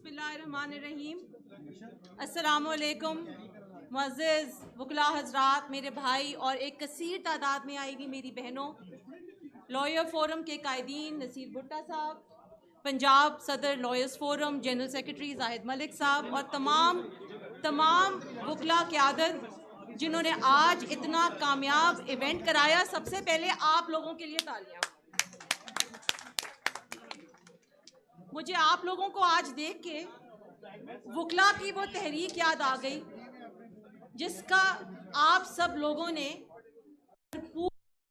بسم اللہ الرحمن الرحیم. السلام علیکم معزز وکلاء حضرات، میرے بھائی اور ایک کثیر تعداد میں آئی ہوئی میری بہنوں، لائر فورم کے قائدین نصیر بھٹا صاحب، پنجاب صدر لائرز فورم جنرل سیکرٹری زاہد ملک صاحب، اور تمام وکلاء قیادت جنہوں نے آج اتنا کامیاب ایونٹ کرایا. سب سے پہلے آپ لوگوں کے لیے تالیاں. مجھے آپ لوگوں کو آج دیکھ کے وکلاء کی وہ تحریک یاد آ گئی جس کا آپ سب لوگوں نے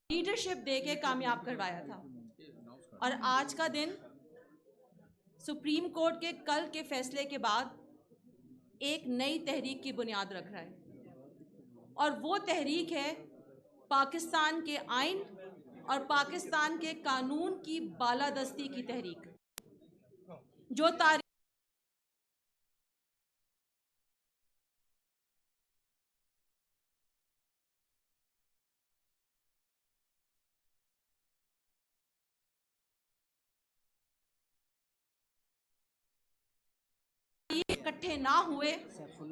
لیڈرشپ دے کے کامیاب کروایا تھا. اور آج کا دن سپریم کورٹ کے کل کے فیصلے کے بعد ایک نئی تحریک کی بنیاد رکھ رہا ہے، اور وہ تحریک ہے پاکستان کے آئین اور پاکستان کے قانون کی بالادستی کی تحریک، جو تاریخ اکٹھے نہ ہوئے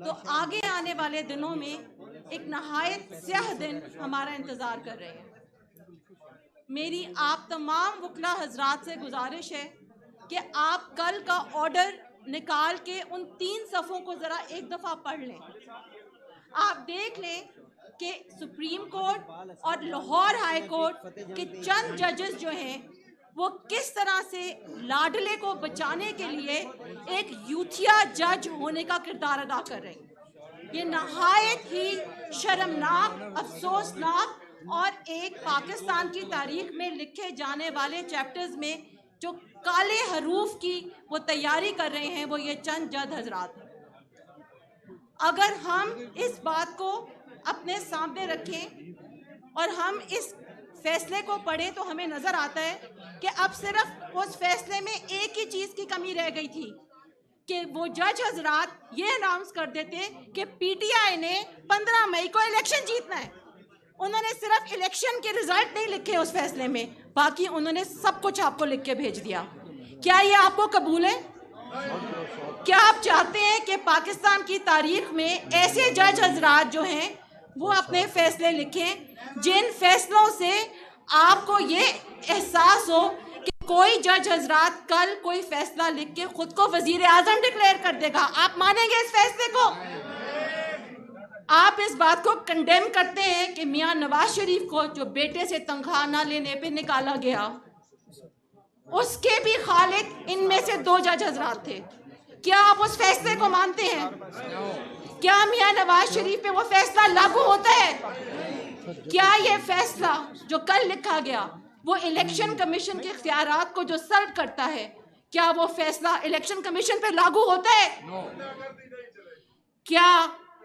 تو آگے آنے والے دنوں میں ایک نہایت سیاہ دن ہمارا انتظار کر رہے ہیں. میری آپ تمام وکلاء حضرات سے گزارش ہے کہ آپ کل کا آرڈر نکال کے ان 3 صفوں کو ذرا ایک دفعہ پڑھ لیں. آپ دیکھ لیں کہ سپریم کورٹ اور لاہور ہائی کورٹ کے چند ججز جو ہیں وہ کس طرح سے لاڈلے کو بچانے کے لیے ایک یوتھیا جج ہونے کا کردار ادا کر رہے ہیں. یہ نہایت ہی شرمناک، افسوسناک اور ایک پاکستان کی تاریخ میں لکھے جانے والے چیپٹرز میں جو کالے حروف کی وہ تیاری کر رہے ہیں وہ یہ چند جج حضرات ہیں. اگر ہم اس بات کو اپنے سامنے رکھیں اور ہم اس فیصلے کو پڑھیں تو ہمیں نظر آتا ہے کہ اب صرف اس فیصلے میں ایک ہی چیز کی کمی رہ گئی تھی کہ وہ جج حضرات یہ اناؤنس کر دیتے کہ پی ٹی آئی نے 15 مئی کو الیکشن جیتنا ہے. انہوں نے صرف الیکشن کے رزلٹ نہیں لکھے اس فیصلے میں، باقی انہوں نے سب کچھ آپ کو لکھ کے بھیج دیا. کیا یہ آپ کو قبول ہے؟ کیا آپ چاہتے ہیں کہ پاکستان کی تاریخ میں ایسے جج حضرات جو ہیں وہ اپنے فیصلے لکھیں جن فیصلوں سے آپ کو یہ احساس ہو کہ کوئی جج حضرات کل کوئی فیصلہ لکھ کے خود کو وزیر اعظم ڈکلیئر کر دے گا؟ آپ مانیں گے اس فیصلے کو؟ آپ اس بات کو کنڈیم کرتے ہیں کہ میاں نواز شریف کو جو بیٹے سے تنخواہ نہ لینے پہ نکالا گیا، اس کے بھی خالق ان میں سے 2 جج حضرات تھے. کیا آپ اس فیصلے کو مانتے ہیں؟ کیا میاں نواز شریف پہ وہ فیصلہ لاگو ہوتا ہے؟ کیا یہ فیصلہ جو کل لکھا گیا وہ الیکشن کمیشن کے اختیارات کو جو سلب کرتا ہے، کیا وہ فیصلہ الیکشن کمیشن پہ لاگو ہوتا ہے؟ کیا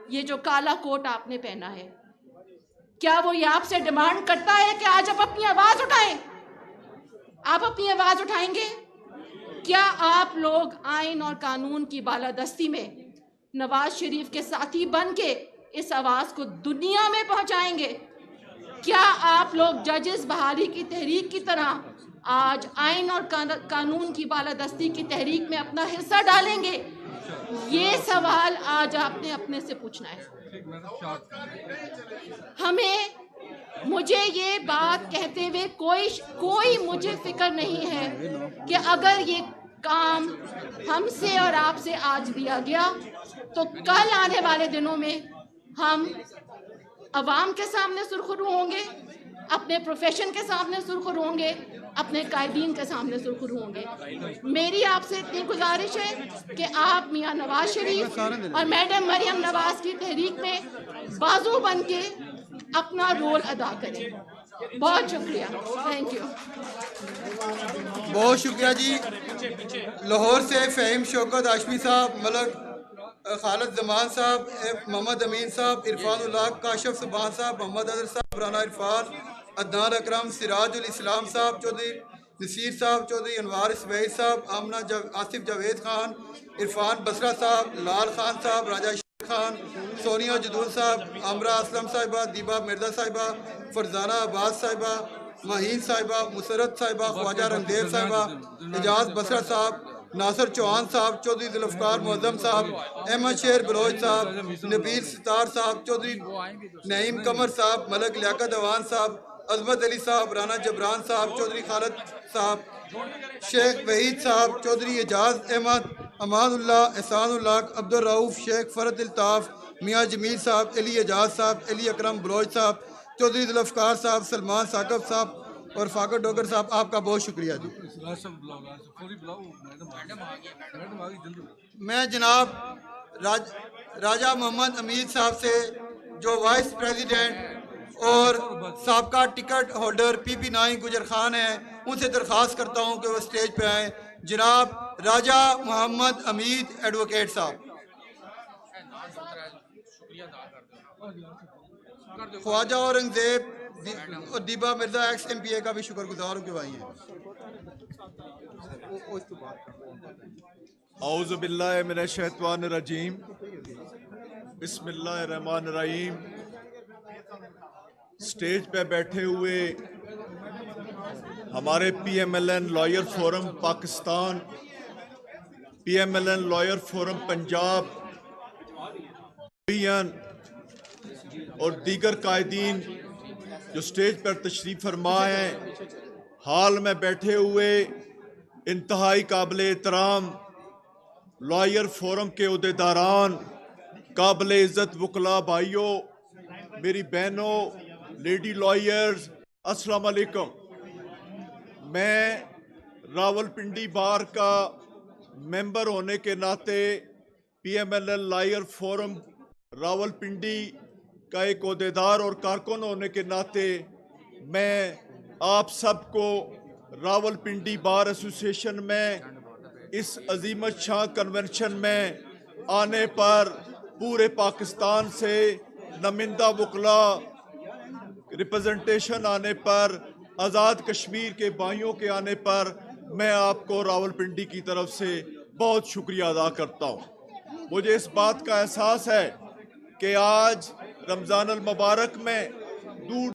یہ جو کالا کوٹ آپ نے پہنا ہے، کیا وہ یہ آپ سے ڈیمانڈ کرتا ہے کہ آج آپ اپنی آواز اٹھائیں؟ آپ اپنی آواز اٹھائیں گے؟ کیا آپ لوگ آئین اور قانون کی بالادستی میں نواز شریف کے ساتھی بن کے اس آواز کو دنیا میں پہنچائیں گے؟ کیا آپ لوگ ججز بحالی کی تحریک کی طرح آج آئین اور قانون کی بالادستی کی تحریک میں اپنا حصہ ڈالیں گے؟ یہ سوال آج آپ نے اپنے سے پوچھنا ہے. مجھے یہ بات کہتے ہوئے کوئی مجھے فکر نہیں ہے کہ اگر یہ کام ہم سے اور آپ سے آج دیا گیا تو کل آنے والے دنوں میں ہم عوام کے سامنے سرخرو ہوں گے، اپنے پروفیشن کے سامنے سرخرو ہوں گے، اپنے قائدین کے سامنے سرخرو ہوں گے. میری آپ سے اتنی گزارش ہے کہ آپ میاں نواز شریف اور میڈم مریم نواز کی تحریک میں بازو بن کے اپنا رول ادا کریں. بہت شکریہ. Thank you. بہت شکریہ جی. لاہور سے فہیم شوکت ہاشمی صاحب، ملک خالد زمان صاحب، محمد امین صاحب، عرفان اللہ، کاشف سبحان صاحب، محمد اظہر صاحب، رانا عرفان، عدنان اکرم، سراج الاسلام صاحب چودھری، نصیر صاحب چودھری، انوار اسماعیل صاحب، آمنہ آصف جاوید خان، عرفان بصرہ صاحب، لال خان صاحب، راجہ شیر خان، سونیا جدول صاحب، امرا اسلم صاحبہ، دیبا مرزا صاحبہ، فرزانہ عباس صاحبہ، مہین صاحبہ، مسرت صاحبہ، خواجہ رنگدیو صاحبہ، اعجاز بصرہ صاحب، ناصر چوہان صاحب، چودھری ذوالفقار معظم صاحب، احمد شیر بلوچ صاحب، نبیل ستار صاحب، چودھری نعیم قمر صاحب، ملک لیاقت اوان صاحب، عظمت علی صاحب، رانا جبران صاحب، چودھری خالد صاحب، شیخ وحید صاحب، چودھری اعجاز احمد، امان اللہ، احسان اللہ، عبد الرؤف، شیخ فرد الطاف، میاں جمیل صاحب، علی اعجاز صاحب، علی اکرم بلوچ صاحب، چودھری ذوالفقار صاحب، سلمان ثاقب صاحب اور فاقر ڈوگر صاحب، آپ کا بہت شکریہ جی۔ میں جناب راجہ محمد امید صاحب سے جو وائس پریزیڈنٹ اور سابقہ ٹکٹ ہولڈر PP9 گجر خان ہیں، ان سے درخواست کرتا ہوں کہ وہ اسٹیج پہ آئیں۔ جناب راجہ محمد امید ایڈوکیٹ صاحب، خواجہ اورنگزیب اور دیبا مرزا ایکس MPA کا بھی شکر گزار ہوں کہ وہ آئی ہیں۔ اعوذ باللہ من الشیطان الرجیم، بسم اللہ الرحمن الرحیم۔ سٹیج پہ بیٹھے ہوئے ہمارے PMLN lawyer forum Pakistan, PMLN lawyer forum Punjab اور دیگر قائدین جو سٹیج پر تشریف فرما ہیں، حال میں بیٹھے ہوئے انتہائی قابل احترام لائر فورم کے عہدیداران، قابل عزت وکلاء بھائیوں، میری بہنوں، لیڈی لائرز، السلام علیکم۔ میں راول پنڈی بار کا ممبر ہونے کے ناطے، PMLN lawyer forum Rawalpindi کا ایک عہدیدار اور کارکن ہونے کے ناطے، میں آپ سب کو راول پنڈی بار ایسوسیشن میں اس عظیمت شاہ کنونشن میں آنے پر، پورے پاکستان سے نمائندہ وکلاء ریپرزنٹیشن آنے پر، آزاد کشمیر کے بھائیوں کے آنے پر، میں آپ کو راول پنڈی کی طرف سے بہت شکریہ ادا کرتا ہوں۔ مجھے اس بات کا احساس ہے کہ آج رمضان المبارک میں دور